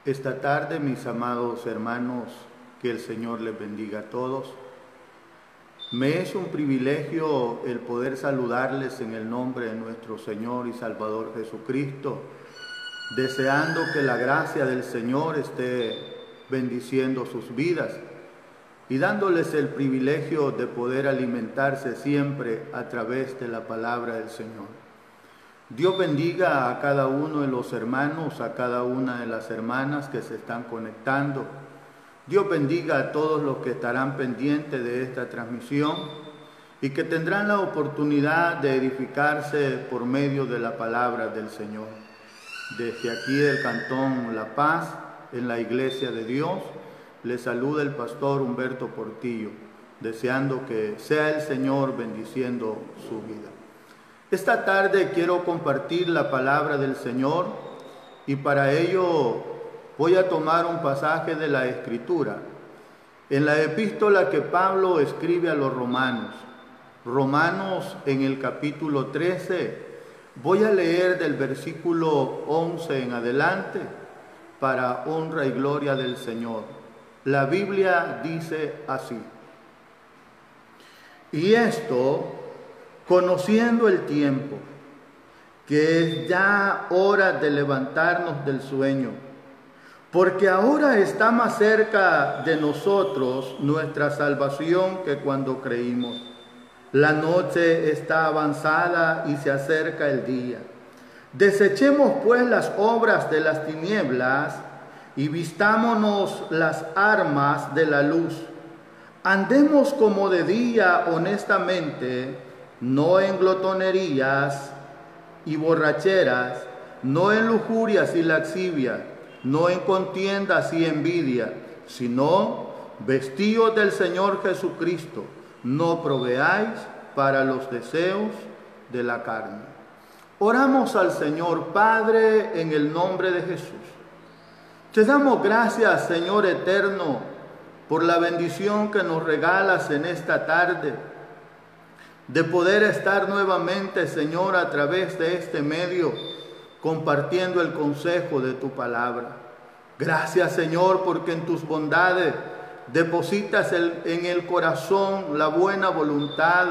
Esta tarde, mis amados hermanos, que el Señor les bendiga a todos. Me es un privilegio el poder saludarles en el nombre de nuestro Señor y Salvador Jesucristo, deseando que la gracia del Señor esté bendiciendo sus vidas y dándoles el privilegio de poder alimentarse siempre a través de la palabra del Señor. Dios bendiga a cada uno de los hermanos, a cada una de las hermanas que se están conectando. Dios bendiga a todos los que estarán pendientes de esta transmisión y que tendrán la oportunidad de edificarse por medio de la palabra del Señor. Desde aquí del Cantón La Paz, en la Iglesia de Dios, les saluda el pastor Humberto Portillo, deseando que sea el Señor bendiciendo su vida. Esta tarde quiero compartir la palabra del Señor y para ello voy a tomar un pasaje de la Escritura. En la epístola que Pablo escribe a los Romanos en el capítulo 13, voy a leer del versículo 11 en adelante para honra y gloria del Señor. La Biblia dice así: y esto, conociendo el tiempo, que es ya hora de levantarnos del sueño, porque ahora está más cerca de nosotros nuestra salvación que cuando creímos. La noche está avanzada y se acerca el día. Desechemos pues las obras de las tinieblas y vistámonos las armas de la luz. Andemos como de día honestamente, no en glotonerías y borracheras, no en lujurias y lascivia, no en contiendas y envidia, sino vestíos del Señor Jesucristo, no proveáis para los deseos de la carne. Oramos al Señor. Padre, en el nombre de Jesús. Te damos gracias, Señor eterno, por la bendición que nos regalas en esta tarde, de poder estar nuevamente, Señor, a través de este medio, compartiendo el consejo de tu palabra. Gracias, Señor, porque en tus bondades depositas en el corazón la buena voluntad,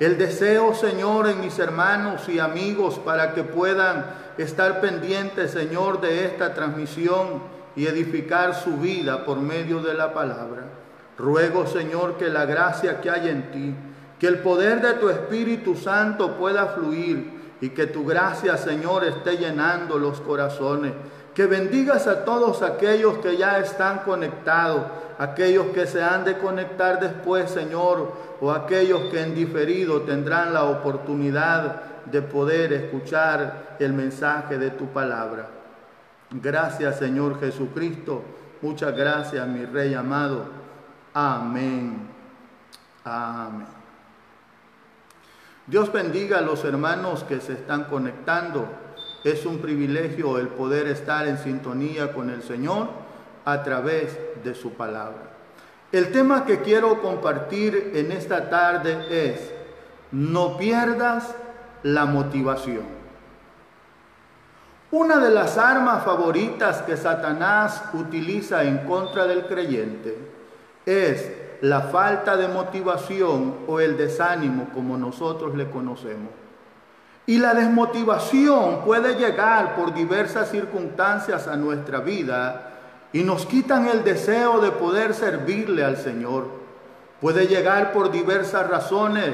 el deseo, Señor, en mis hermanos y amigos para que puedan estar pendientes, Señor, de esta transmisión y edificar su vida por medio de la palabra. Ruego, Señor, que la gracia que hay en ti, que el poder de tu Espíritu Santo pueda fluir y que tu gracia, Señor, esté llenando los corazones. Que bendigas a todos aquellos que ya están conectados, aquellos que se han de conectar después, Señor, o aquellos que en diferido tendrán la oportunidad de poder escuchar el mensaje de tu palabra. Gracias, Señor Jesucristo. Muchas gracias, mi Rey amado. Amén. Amén. Dios bendiga a los hermanos que se están conectando. Es un privilegio el poder estar en sintonía con el Señor a través de su palabra. El tema que quiero compartir en esta tarde es: no pierdas la motivación. Una de las armas favoritas que Satanás utiliza en contra del creyente es la falta de motivación o el desánimo, como nosotros le conocemos. Y la desmotivación puede llegar por diversas circunstancias a nuestra vida y nos quitan el deseo de poder servirle al Señor. Puede llegar por diversas razones,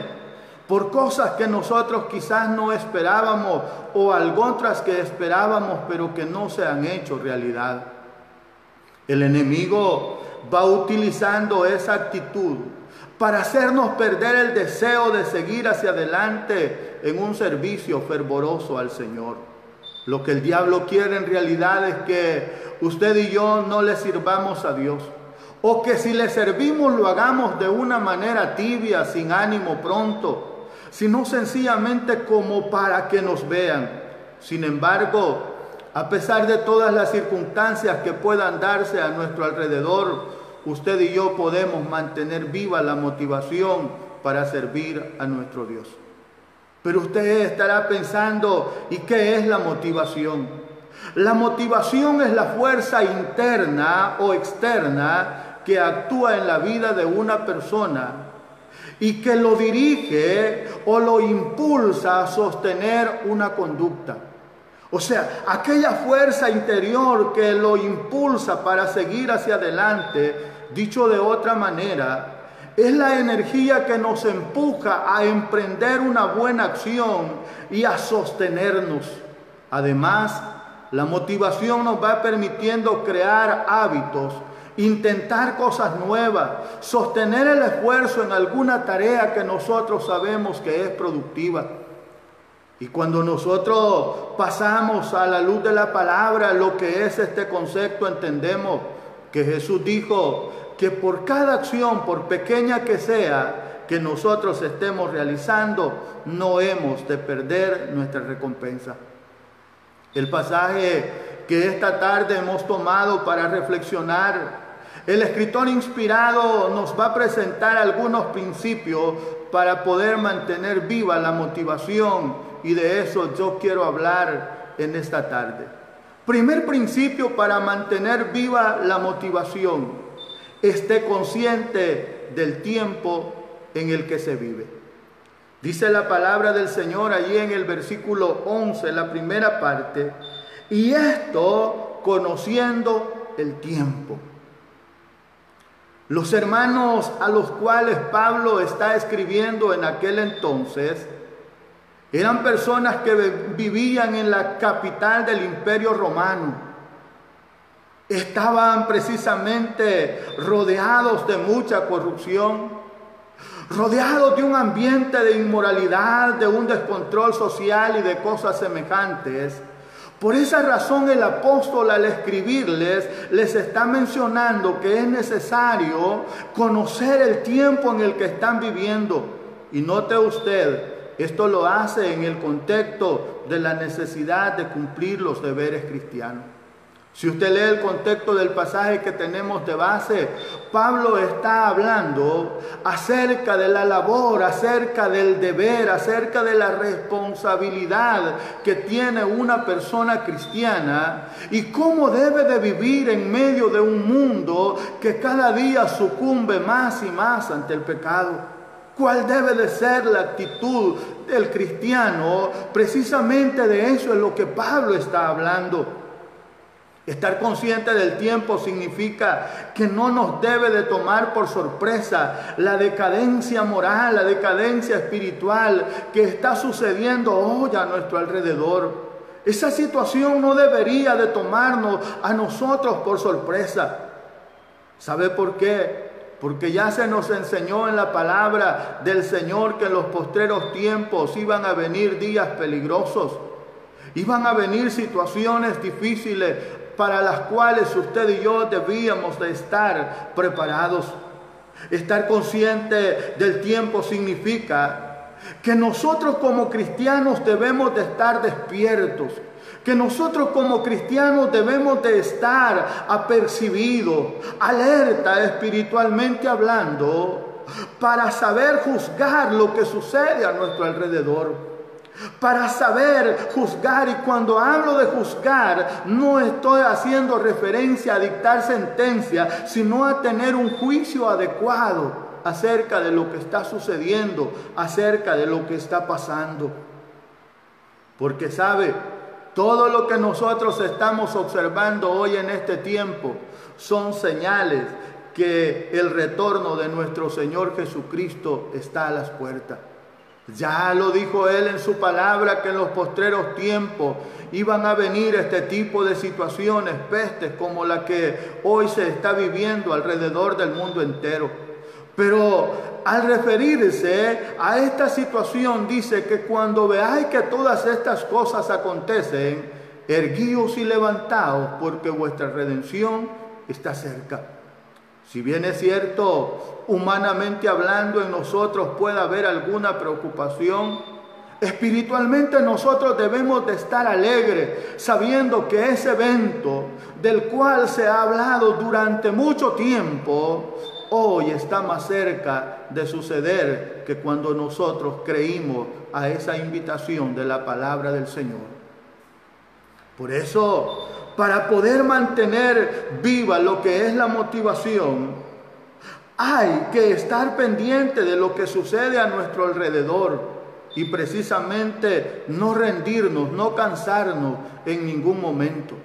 por cosas que nosotros quizás no esperábamos o algo otras que esperábamos pero que no se han hecho realidad. El enemigo va utilizando esa actitud para hacernos perder el deseo de seguir hacia adelante en un servicio fervoroso al Señor. Lo que el diablo quiere en realidad es que usted y yo no le sirvamos a Dios, o que si le servimos lo hagamos de una manera tibia, sin ánimo pronto, sino sencillamente como para que nos vean. Sin embargo, a pesar de todas las circunstancias que puedan darse a nuestro alrededor, usted y yo podemos mantener viva la motivación para servir a nuestro Dios. Pero usted estará pensando, ¿y qué es la motivación? La motivación es la fuerza interna o externa que actúa en la vida de una persona y que lo dirige o lo impulsa a sostener una conducta. O sea, aquella fuerza interior que lo impulsa para seguir hacia adelante, dicho de otra manera, es la energía que nos empuja a emprender una buena acción y a sostenernos. Además, la motivación nos va permitiendo crear hábitos, intentar cosas nuevas, sostener el esfuerzo en alguna tarea que nosotros sabemos que es productiva. Y cuando nosotros pasamos a la luz de la palabra lo que es este concepto, entendemos que Jesús dijo que por cada acción, por pequeña que sea, que nosotros estemos realizando, no hemos de perder nuestra recompensa. El pasaje que esta tarde hemos tomado para reflexionar, el escritor inspirado nos va a presentar algunos principios para poder mantener viva la motivación, y de eso yo quiero hablar en esta tarde. Primer principio para mantener viva la motivación: esté consciente del tiempo en el que se vive. Dice la palabra del Señor allí en el versículo 11, la primera parte, y esto conociendo el tiempo. Los hermanos a los cuales Pablo está escribiendo en aquel entonces eran personas que vivían en la capital del Imperio Romano. Estaban precisamente rodeados de mucha corrupción, rodeados de un ambiente de inmoralidad, de un descontrol social y de cosas semejantes. Por esa razón el apóstol, al escribirles, les está mencionando que es necesario conocer el tiempo en el que están viviendo. Y note usted, esto lo hace en el contexto de la necesidad de cumplir los deberes cristianos. Si usted lee el contexto del pasaje que tenemos de base, Pablo está hablando acerca de la labor, acerca del deber, acerca de la responsabilidad que tiene una persona cristiana y cómo debe de vivir en medio de un mundo que cada día sucumbe más y más ante el pecado. ¿Cuál debe de ser la actitud del cristiano? Precisamente de eso es lo que Pablo está hablando. Estar consciente del tiempo significa que no nos debe de tomar por sorpresa la decadencia moral, la decadencia espiritual que está sucediendo hoy a nuestro alrededor. Esa situación no debería de tomarnos a nosotros por sorpresa. ¿Sabe por qué? Porque ya se nos enseñó en la palabra del Señor que en los postreros tiempos iban a venir días peligrosos, iban a venir situaciones difíciles para las cuales usted y yo debíamos de estar preparados. Estar consciente del tiempo significa que nosotros como cristianos debemos de estar despiertos, que nosotros como cristianos debemos de estar apercibidos, alerta espiritualmente hablando, para saber juzgar lo que sucede a nuestro alrededor, para saber juzgar. Y cuando hablo de juzgar, no estoy haciendo referencia a dictar sentencia, sino a tener un juicio adecuado acerca de lo que está sucediendo, acerca de lo que está pasando. Porque sabe, todo lo que nosotros estamos observando hoy en este tiempo son señales que el retorno de nuestro Señor Jesucristo está a las puertas. Ya lo dijo Él en su palabra, que en los postreros tiempos iban a venir este tipo de situaciones, pestes como la que hoy se está viviendo alrededor del mundo entero. Pero al referirse a esta situación dice que cuando veáis que todas estas cosas acontecen, erguíos y levantaos, porque vuestra redención está cerca. Si bien es cierto, humanamente hablando, en nosotros puede haber alguna preocupación, espiritualmente nosotros debemos de estar alegres, sabiendo que ese evento del cual se ha hablado durante mucho tiempo, hoy está más cerca de suceder que cuando nosotros creímos a esa invitación de la palabra del Señor. Por eso, para poder mantener viva lo que es la motivación, hay que estar pendiente de lo que sucede a nuestro alrededor y precisamente no rendirnos, no cansarnos en ningún momento.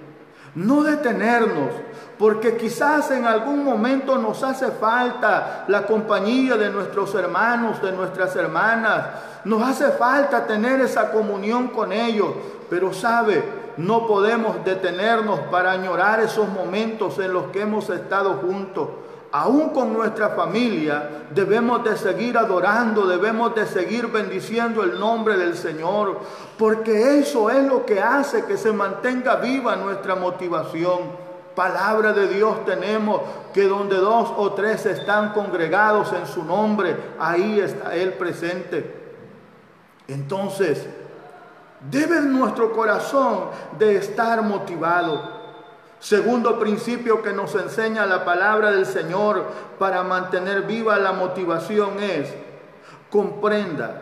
No detenernos, porque quizás en algún momento nos hace falta la compañía de nuestros hermanos, de nuestras hermanas. Nos hace falta tener esa comunión con ellos, pero sabe, no podemos detenernos para añorar esos momentos en los que hemos estado juntos. Aún con nuestra familia debemos de seguir adorando, debemos de seguir bendiciendo el nombre del Señor, porque eso es lo que hace que se mantenga viva nuestra motivación. Palabra de Dios tenemos, que donde 2 o 3 están congregados en su nombre, ahí está Él presente. Entonces, debe nuestro corazón de estar motivado. Segundo principio que nos enseña la palabra del Señor para mantener viva la motivación es: comprenda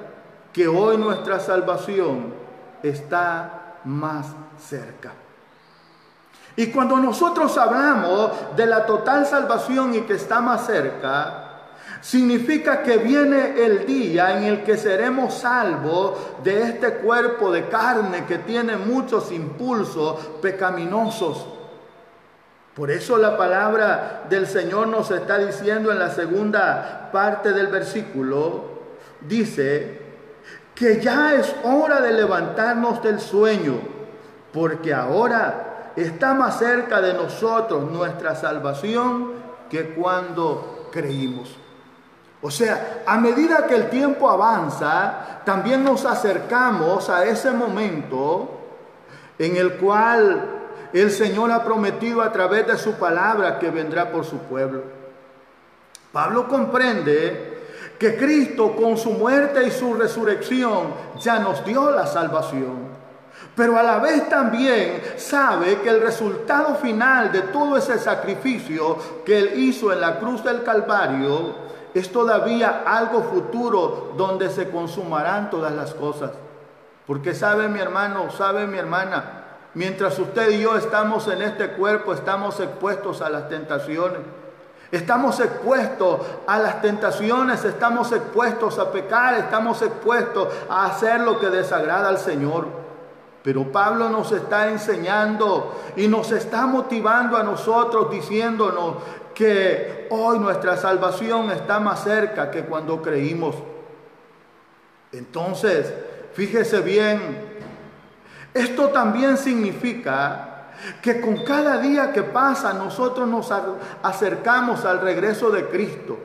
que hoy nuestra salvación está más cerca. Y cuando nosotros hablamos de la total salvación y que está más cerca, significa que viene el día en el que seremos salvos de este cuerpo de carne que tiene muchos impulsos pecaminosos. Por eso la palabra del Señor nos está diciendo en la segunda parte del versículo, dice que ya es hora de levantarnos del sueño, porque ahora está más cerca de nosotros nuestra salvación que cuando creímos. O sea, a medida que el tiempo avanza, también nos acercamos a ese momento en el cual el Señor ha prometido a través de su palabra que vendrá por su pueblo. Pablo comprende que Cristo con su muerte y su resurrección ya nos dio la salvación. Pero a la vez también sabe que el resultado final de todo ese sacrificio que Él hizo en la cruz del Calvario es todavía algo futuro donde se consumarán todas las cosas. Porque sabe mi hermano, sabe mi hermana, mientras usted y yo estamos en este cuerpo, estamos expuestos a las tentaciones. Estamos expuestos a las tentaciones, estamos expuestos a pecar, estamos expuestos a hacer lo que desagrada al Señor. Pero Pablo nos está enseñando y nos está motivando a nosotros diciéndonos que hoy nuestra salvación está más cerca que cuando creímos. Entonces, fíjese bien, esto también significa que con cada día que pasa nosotros nos acercamos al regreso de Cristo.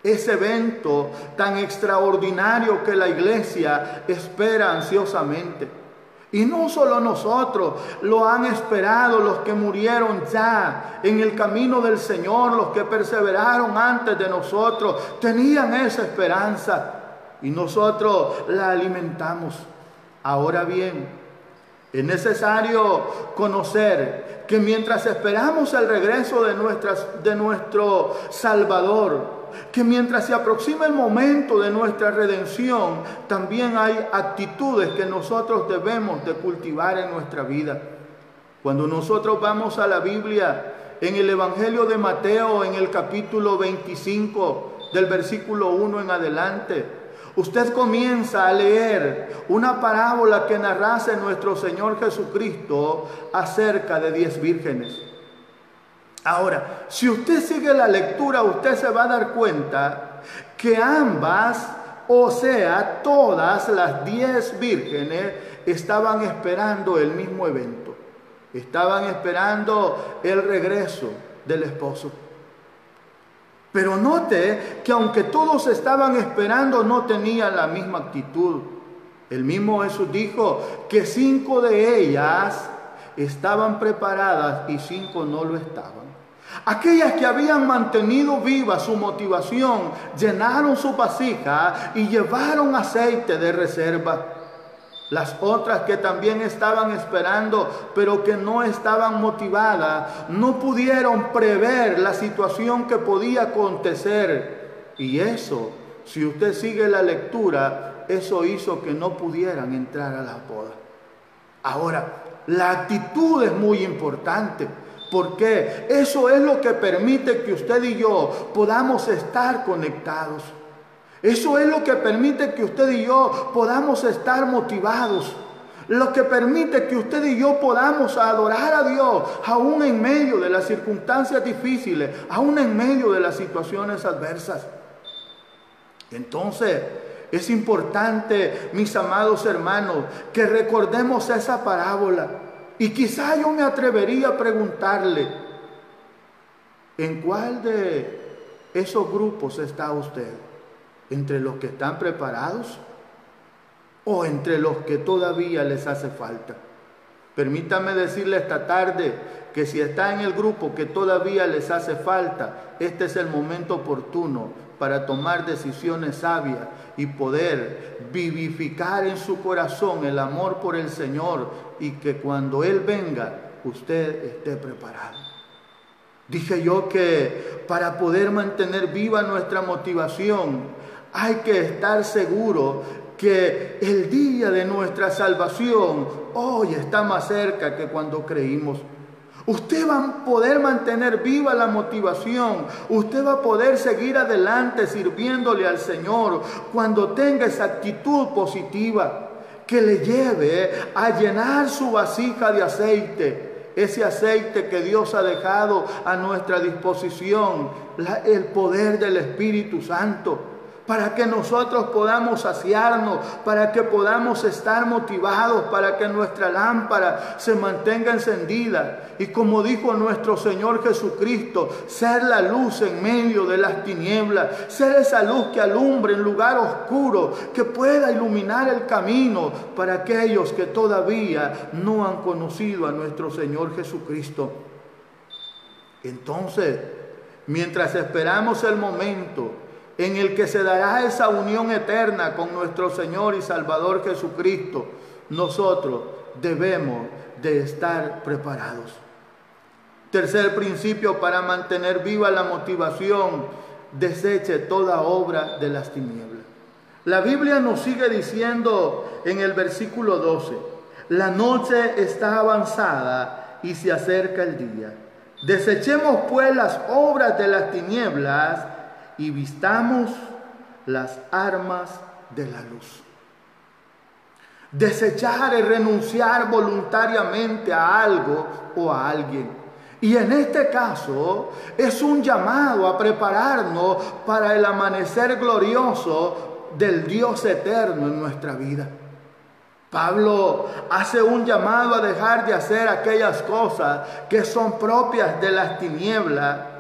Ese evento tan extraordinario que la iglesia espera ansiosamente. Y no solo nosotros, lo han esperado los que murieron ya en el camino del Señor, los que perseveraron antes de nosotros, tenían esa esperanza y nosotros la alimentamos. Ahora bien, es necesario conocer que mientras esperamos el regreso de nuestro Salvador, que mientras se aproxima el momento de nuestra redención, también hay actitudes que nosotros debemos de cultivar en nuestra vida. Cuando nosotros vamos a la Biblia, en el Evangelio de Mateo, en el capítulo 25, del versículo 1 en adelante, usted comienza a leer una parábola que narrase nuestro Señor Jesucristo acerca de 10 vírgenes. Ahora, si usted sigue la lectura, usted se va a dar cuenta que ambas, o sea, todas las 10 vírgenes estaban esperando el mismo evento. Estaban esperando el regreso del esposo. Pero note que aunque todos estaban esperando, no tenían la misma actitud. El mismo Jesús dijo que 5 de ellas estaban preparadas y 5 no lo estaban. Aquellas que habían mantenido viva su motivación, llenaron su vasija y llevaron aceite de reserva. Las otras que también estaban esperando, pero que no estaban motivadas, no pudieron prever la situación que podía acontecer. Y eso, si usted sigue la lectura, eso hizo que no pudieran entrar a la boda. Ahora, La actitud es muy importante. Porque eso es lo que permite que usted y yo podamos estar conectados. Eso es lo que permite que usted y yo podamos estar motivados. Lo que permite que usted y yo podamos adorar a Dios, aún en medio de las circunstancias difíciles, aún en medio de las situaciones adversas. Entonces, es importante, mis amados hermanos, que recordemos esa parábola. Y quizá yo me atrevería a preguntarle, ¿en cuál de esos grupos está usted? ¿Entre los que están preparados o entre los que todavía les hace falta? Permítame decirle esta tarde que si está en el grupo que todavía les hace falta, este es el momento oportuno para tomar decisiones sabias y poder vivificar en su corazón el amor por el Señor, y que cuando Él venga, usted esté preparado. Dije yo que para poder mantener viva nuestra motivación, hay que estar seguro que el día de nuestra salvación hoy está más cerca que cuando creímos. Usted va a poder mantener viva la motivación. Usted va a poder seguir adelante sirviéndole al Señor cuando tenga esa actitud positiva que le lleve a llenar su vasija de aceite. Ese aceite que Dios ha dejado a nuestra disposición, el poder del Espíritu Santo, para que nosotros podamos saciarnos, para que podamos estar motivados, para que nuestra lámpara se mantenga encendida. Y como dijo nuestro Señor Jesucristo, ser la luz en medio de las tinieblas, ser esa luz que alumbre en lugar oscuro, que pueda iluminar el camino para aquellos que todavía no han conocido a nuestro Señor Jesucristo. Entonces, mientras esperamos el momento en el que se dará esa unión eterna con nuestro Señor y Salvador Jesucristo, nosotros debemos de estar preparados. Tercer principio para mantener viva la motivación: deseche toda obra de las tinieblas. La Biblia nos sigue diciendo en el versículo 12: la noche está avanzada y se acerca el día. Desechemos pues las obras de las tinieblas y vistamos las armas de la luz. Desechar es renunciar voluntariamente a algo o a alguien. Y en este caso es un llamado a prepararnos para el amanecer glorioso del Dios eterno en nuestra vida. Pablo hace un llamado a dejar de hacer aquellas cosas que son propias de las tinieblas,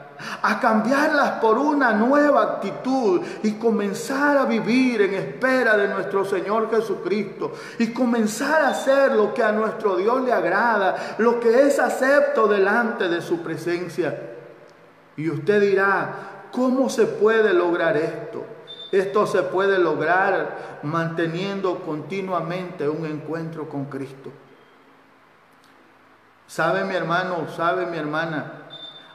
a cambiarlas por una nueva actitud y comenzar a vivir en espera de nuestro Señor Jesucristo, y comenzar a hacer lo que a nuestro Dios le agrada, lo que es acepto delante de su presencia. Y usted dirá, ¿cómo se puede lograr esto? Esto se puede lograr manteniendo continuamente un encuentro con Cristo. ¿Sabe mi hermano? ¿Sabe mi hermana?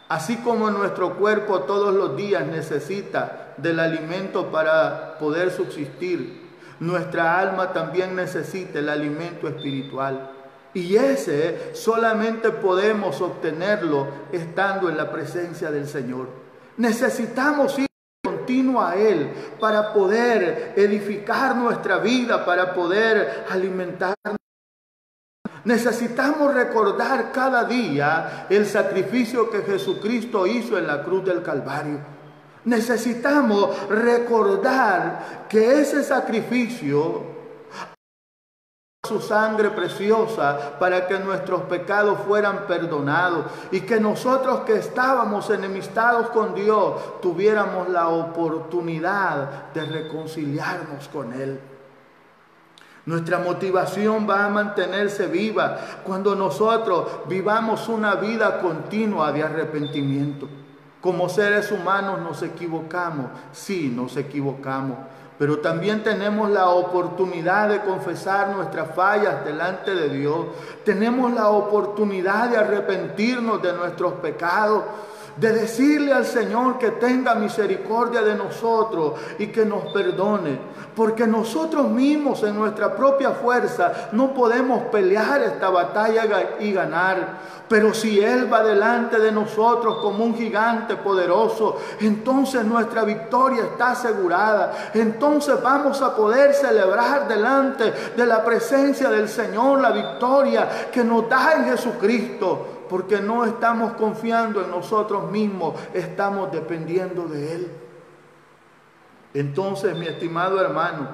Así como nuestro cuerpo todos los días necesita del alimento para poder subsistir, nuestra alma también necesita el alimento espiritual. Y ese solamente podemos obtenerlo estando en la presencia del Señor. Necesitamos ir continuo a Él para poder edificar nuestra vida, para poder alimentarnos. Necesitamos recordar cada día el sacrificio que Jesucristo hizo en la cruz del Calvario. Necesitamos recordar que ese sacrificio, su sangre preciosa, para que nuestros pecados fueran perdonados, y que nosotros que estábamos enemistados con Dios tuviéramos la oportunidad de reconciliarnos con Él. Nuestra motivación va a mantenerse viva cuando nosotros vivamos una vida continua de arrepentimiento. Como seres humanos nos equivocamos, sí, nos equivocamos, pero también tenemos la oportunidad de confesar nuestras fallas delante de Dios. Tenemos la oportunidad de arrepentirnos de nuestros pecados. de decirle al Señor que tenga misericordia de nosotros y que nos perdone, porque nosotros mismos en nuestra propia fuerza no podemos pelear esta batalla y ganar. Pero si Él va delante de nosotros como un gigante poderoso, entonces nuestra victoria está asegurada. Entonces vamos a poder celebrar delante de la presencia del Señor la victoria que nos da en Jesucristo. Porque no estamos confiando en nosotros mismos, estamos dependiendo de Él. Entonces, mi estimado hermano,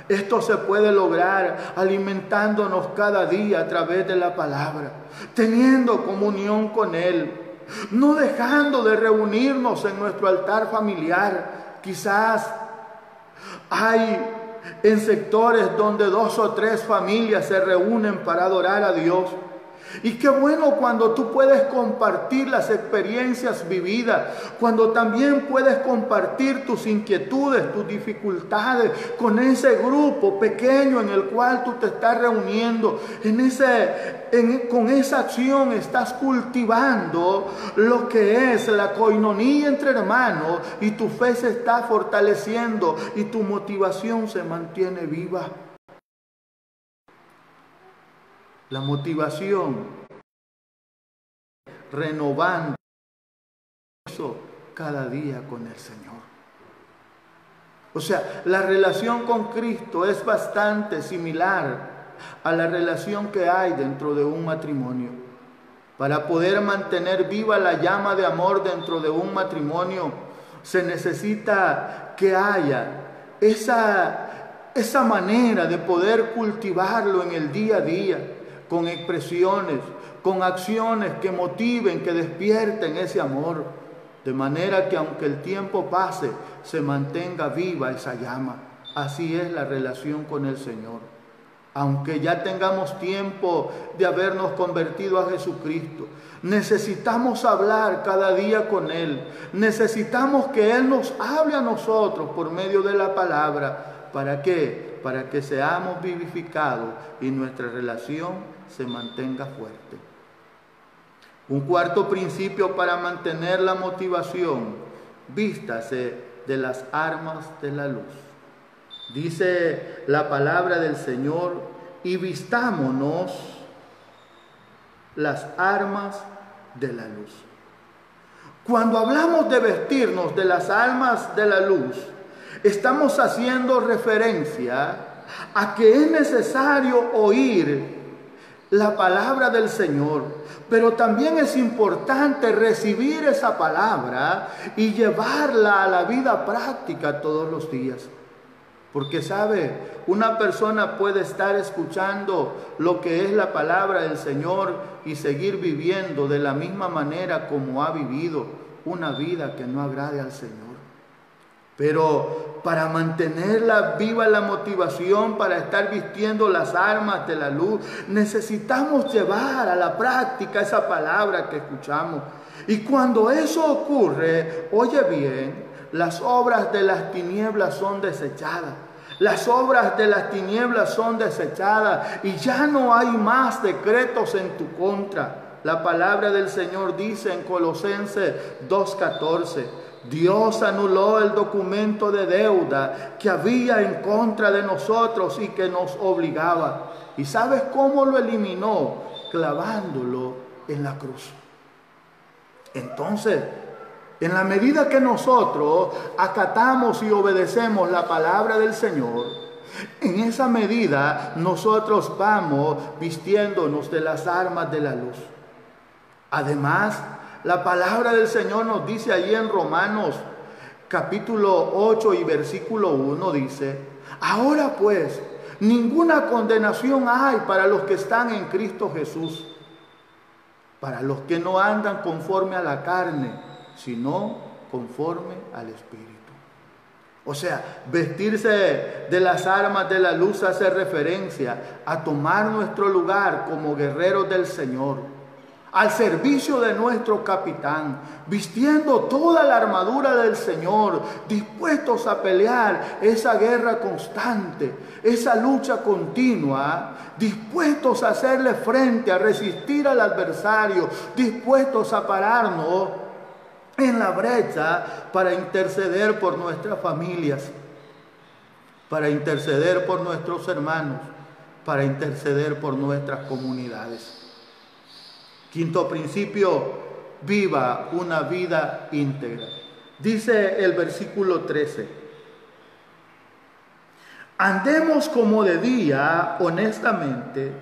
esto se puede lograr alimentándonos cada día a través de la palabra, teniendo comunión con Él, no dejando de reunirnos en nuestro altar familiar. Quizás hay en sectores donde 2 o 3 familias se reúnen para adorar a Dios. Y qué bueno cuando tú puedes compartir las experiencias vividas, cuando también puedes compartir tus inquietudes, tus dificultades con ese grupo pequeño en el cual tú te estás reuniendo. Con esa acción estás cultivando lo que es la coinonía entre hermanos, y tu fe se está fortaleciendo y tu motivación se mantiene viva. La motivación, renovando eso cada día con el Señor. O sea, la relación con Cristo es bastante similar a la relación que hay dentro de un matrimonio. Para poder mantener viva la llama de amor dentro de un matrimonio, se necesita que haya esa manera de poder cultivarlo en el día a día, con expresiones, con acciones que motiven, que despierten ese amor, de manera que aunque el tiempo pase, se mantenga viva esa llama. Así es la relación con el Señor. Aunque ya tengamos tiempo de habernos convertido a Jesucristo, necesitamos hablar cada día con Él. Necesitamos que Él nos hable a nosotros por medio de la palabra. ¿Para qué? Para que seamos vivificados y nuestra relación se mantenga fuerte. Un cuarto principio para mantener la motivación: vístase de las armas de la luz. Dice la palabra del Señor: y vistámonos las armas de la luz. Cuando hablamos de vestirnos de las armas de la luz, estamos haciendo referencia a que es necesario oír la palabra del Señor, pero también es importante recibir esa palabra y llevarla a la vida práctica todos los días. Porque sabe, una persona puede estar escuchando lo que es la palabra del Señor y seguir viviendo de la misma manera como ha vivido, una vida que no agrade al Señor. Pero para mantenerla viva la motivación, para estar vistiendo las armas de la luz, necesitamos llevar a la práctica esa palabra que escuchamos. Y cuando eso ocurre, oye bien, las obras de las tinieblas son desechadas. Las obras de las tinieblas son desechadas y ya no hay más decretos en tu contra. La palabra del Señor dice en Colosenses 2:14, Dios anuló el documento de deuda que había en contra de nosotros y que nos obligaba. ¿Y sabes cómo lo eliminó? Clavándolo en la cruz. Entonces, en la medida que nosotros acatamos y obedecemos la palabra del Señor, en esa medida nosotros vamos vistiéndonos de las armas de la luz. Además, la palabra del Señor nos dice allí en Romanos capítulo 8 y versículo 1, dice: ahora pues, ninguna condenación hay para los que están en Cristo Jesús, para los que no andan conforme a la carne, sino conforme al Espíritu. O sea, vestirse de las armas de la luz hace referencia a tomar nuestro lugar como guerreros del Señor, al servicio de nuestro capitán, vistiendo toda la armadura del Señor, dispuestos a pelear esa guerra constante, esa lucha continua, dispuestos a hacerle frente, a resistir al adversario, dispuestos a pararnos en la brecha para interceder por nuestras familias, para interceder por nuestros hermanos, para interceder por nuestras comunidades. Quinto principio, viva una vida íntegra. Dice el versículo 13: andemos como de día, honestamente,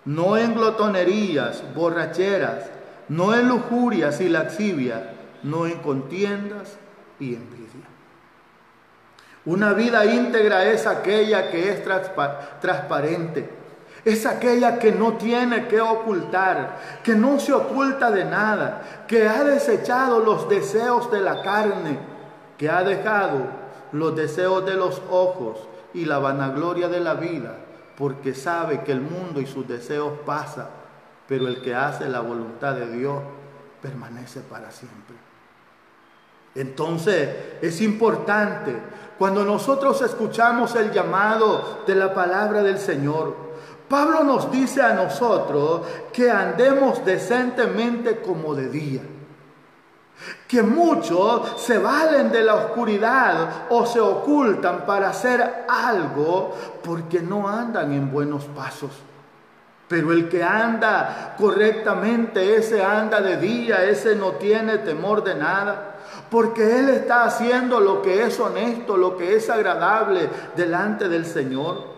no en glotonerías, borracheras, no en lujurias y laxivia, no en contiendas y envidia. Una vida íntegra es aquella que es transparente, es aquella que no tiene que ocultar, que no se oculta de nada, que ha desechado los deseos de la carne, que ha dejado los deseos de los ojos y la vanagloria de la vida, porque sabe que el mundo y sus deseos pasan, pero el que hace la voluntad de Dios permanece para siempre. Entonces es importante, cuando nosotros escuchamos el llamado de la palabra del Señor, Pablo nos dice a nosotros que andemos decentemente como de día. Que muchos se valen de la oscuridad o se ocultan para hacer algo porque no andan en buenos pasos. Pero el que anda correctamente, ese anda de día, ese no tiene temor de nada. Porque él está haciendo lo que es honesto, lo que es agradable delante del Señor.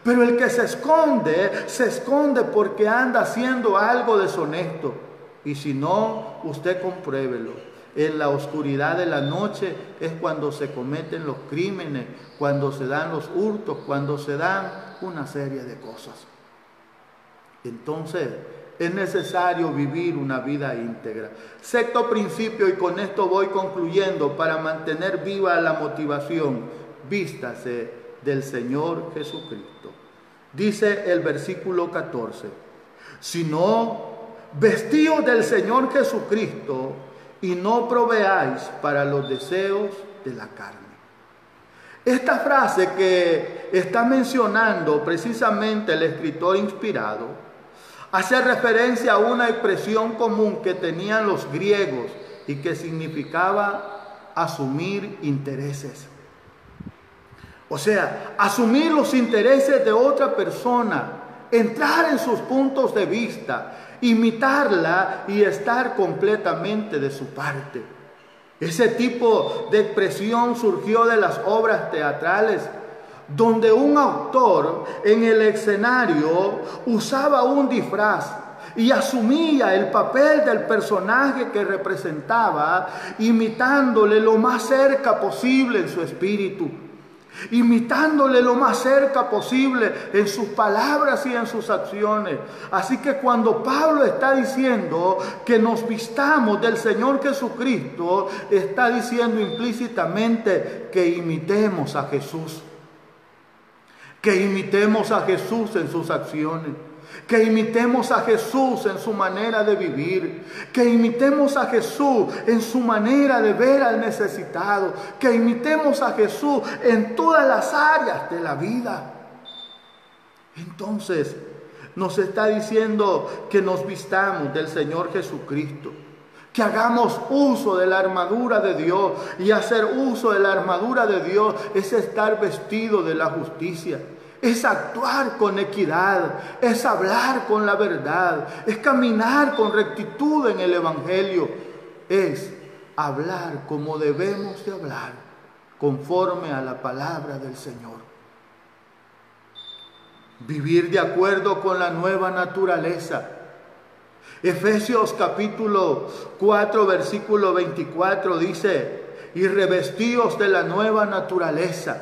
Pero el que se esconde porque anda haciendo algo deshonesto. Y si no, usted compruébelo. En la oscuridad de la noche es cuando se cometen los crímenes, cuando se dan los hurtos, cuando se dan una serie de cosas. Entonces, es necesario vivir una vida íntegra. Sexto principio, y con esto voy concluyendo, para mantener viva la motivación, vístase del Señor Jesucristo. Dice el versículo 14, sino vestíos del Señor Jesucristo y no proveáis para los deseos de la carne. Esta frase que está mencionando precisamente el escritor inspirado hace referencia a una expresión común que tenían los griegos y que significaba asumir intereses. O sea, asumir los intereses de otra persona, entrar en sus puntos de vista, imitarla y estar completamente de su parte. Ese tipo de expresión surgió de las obras teatrales, donde un autor en el escenario usaba un disfraz y asumía el papel del personaje que representaba, imitándole lo más cerca posible en su espíritu, imitándole lo más cerca posible en sus palabras y en sus acciones. Así que cuando Pablo está diciendo que nos vistamos del Señor Jesucristo, está diciendo implícitamente que imitemos a Jesús. Que imitemos a Jesús en sus acciones, que imitemos a Jesús en su manera de vivir, que imitemos a Jesús en su manera de ver al necesitado, que imitemos a Jesús en todas las áreas de la vida. Entonces nos está diciendo que nos vistamos del Señor Jesucristo, que hagamos uso de la armadura de Dios, y hacer uso de la armadura de Dios es estar vestido de la justicia, es actuar con equidad, es hablar con la verdad, es caminar con rectitud en el Evangelio, es hablar como debemos de hablar, conforme a la palabra del Señor. Vivir de acuerdo con la nueva naturaleza. Efesios capítulo 4 versículo 24 dice: y revestíos de la nueva naturaleza,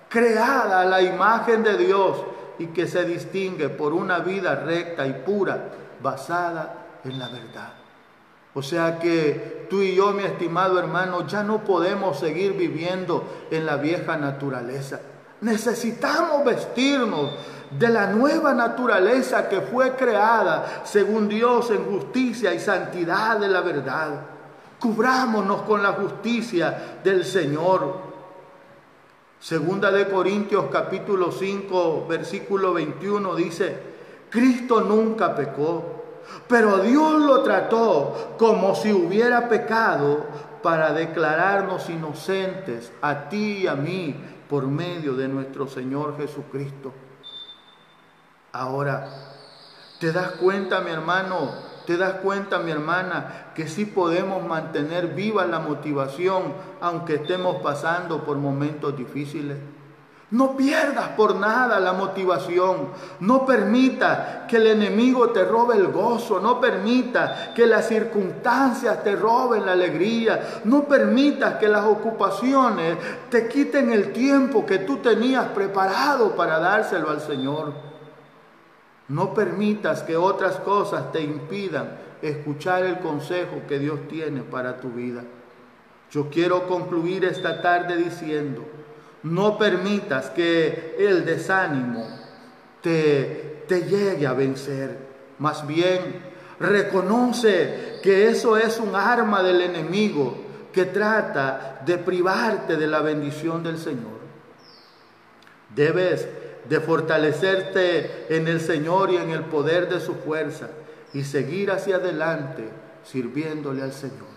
creada a la imagen de Dios y que se distingue por una vida recta y pura, basada en la verdad. O sea que tú y yo, mi estimado hermano, ya no podemos seguir viviendo en la vieja naturaleza. Necesitamos vestirnos de la nueva naturaleza que fue creada según Dios en justicia y santidad de la verdad. Cubrámonos con la justicia del Señor. Segunda de Corintios capítulo 5 versículo 21 dice: Cristo nunca pecó, Pero Dios lo trató como si hubiera pecado para declararnos inocentes a ti y a mí por medio de nuestro Señor Jesucristo. Ahora, ¿te das cuenta, mi hermano? ¿Te das cuenta, mi hermana, que sí podemos mantener viva la motivación aunque estemos pasando por momentos difíciles? No pierdas por nada la motivación. No permita que el enemigo te robe el gozo. No permita que las circunstancias te roben la alegría. No permitas que las ocupaciones te quiten el tiempo que tú tenías preparado para dárselo al Señor. No permitas que otras cosas te impidan escuchar el consejo que Dios tiene para tu vida. Yo quiero concluir esta tarde diciendo: no permitas que el desánimo te llegue a vencer. Más bien, reconoce que eso es un arma del enemigo que trata de privarte de la bendición del Señor. Debes de fortalecerte en el Señor y en el poder de su fuerza y seguir hacia adelante sirviéndole al Señor.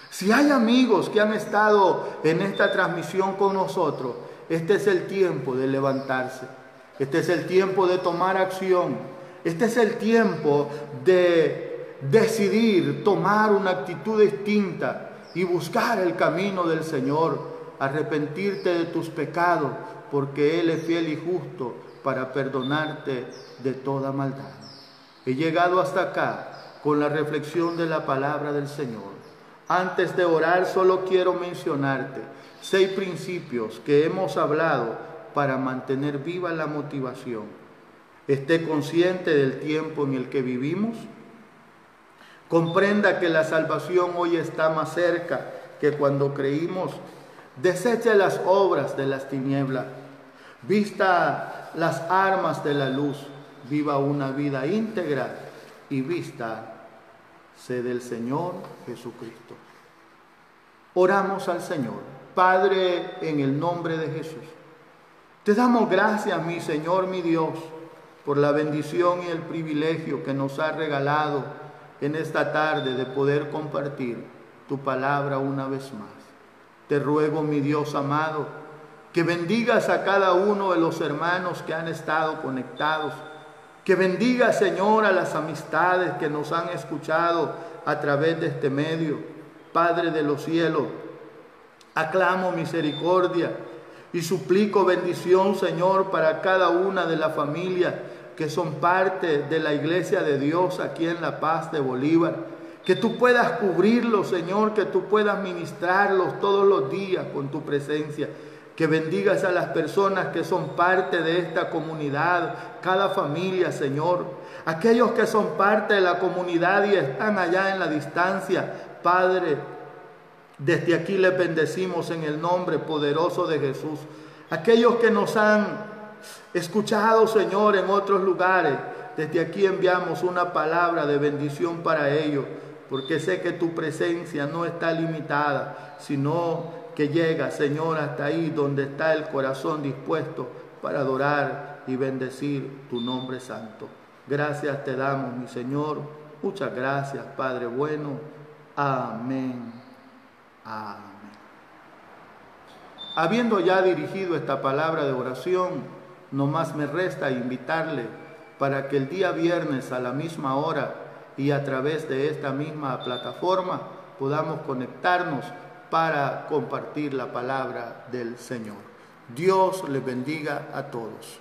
Si hay amigos que han estado en esta transmisión con nosotros, este es el tiempo de levantarse. Este es el tiempo de tomar acción. Este es el tiempo de decidir tomar una actitud distinta y buscar el camino del Señor. Arrepentirte de tus pecados, porque Él es fiel y justo para perdonarte de toda maldad. He llegado hasta acá con la reflexión de la palabra del Señor. Antes de orar, solo quiero mencionarte 6 principios que hemos hablado para mantener viva la motivación. Esté consciente del tiempo en el que vivimos. Comprenda que la salvación hoy está más cerca que cuando creímos. Deseche las obras de las tinieblas. Vista las armas de la luz. Viva una vida íntegra y vístase del Señor Jesucristo. Oramos al Señor. Padre, en el nombre de Jesús, te damos gracias, mi Señor, mi Dios, por la bendición y el privilegio que nos ha regalado en esta tarde de poder compartir tu palabra una vez más. Te ruego, mi Dios amado, que bendigas a cada uno de los hermanos que han estado conectados, que bendiga, Señor, a las amistades que nos han escuchado a través de este medio. Padre de los cielos, aclamo misericordia y suplico bendición, Señor, para cada una de las familias que son parte de la Iglesia de Dios aquí en La Paz de Bolívar. Que tú puedas cubrirlos, Señor, que tú puedas ministrarlos todos los días con tu presencia. Que bendigas a las personas que son parte de esta comunidad, cada familia, Señor. Aquellos que son parte de la comunidad y están allá en la distancia, Padre, desde aquí les bendecimos en el nombre poderoso de Jesús. Aquellos que nos han escuchado, Señor, en otros lugares, desde aquí enviamos una palabra de bendición para ellos, porque sé que tu presencia no está limitada, sino que llega, Señor, hasta ahí donde está el corazón dispuesto para adorar y bendecir tu nombre santo. Gracias te damos, mi Señor. Muchas gracias, Padre bueno. Amén. Amén. Habiendo ya dirigido esta palabra de oración, no más me resta invitarle para que el día viernes a la misma hora y a través de esta misma plataforma podamos conectarnos para compartir la palabra del Señor. Dios les bendiga a todos.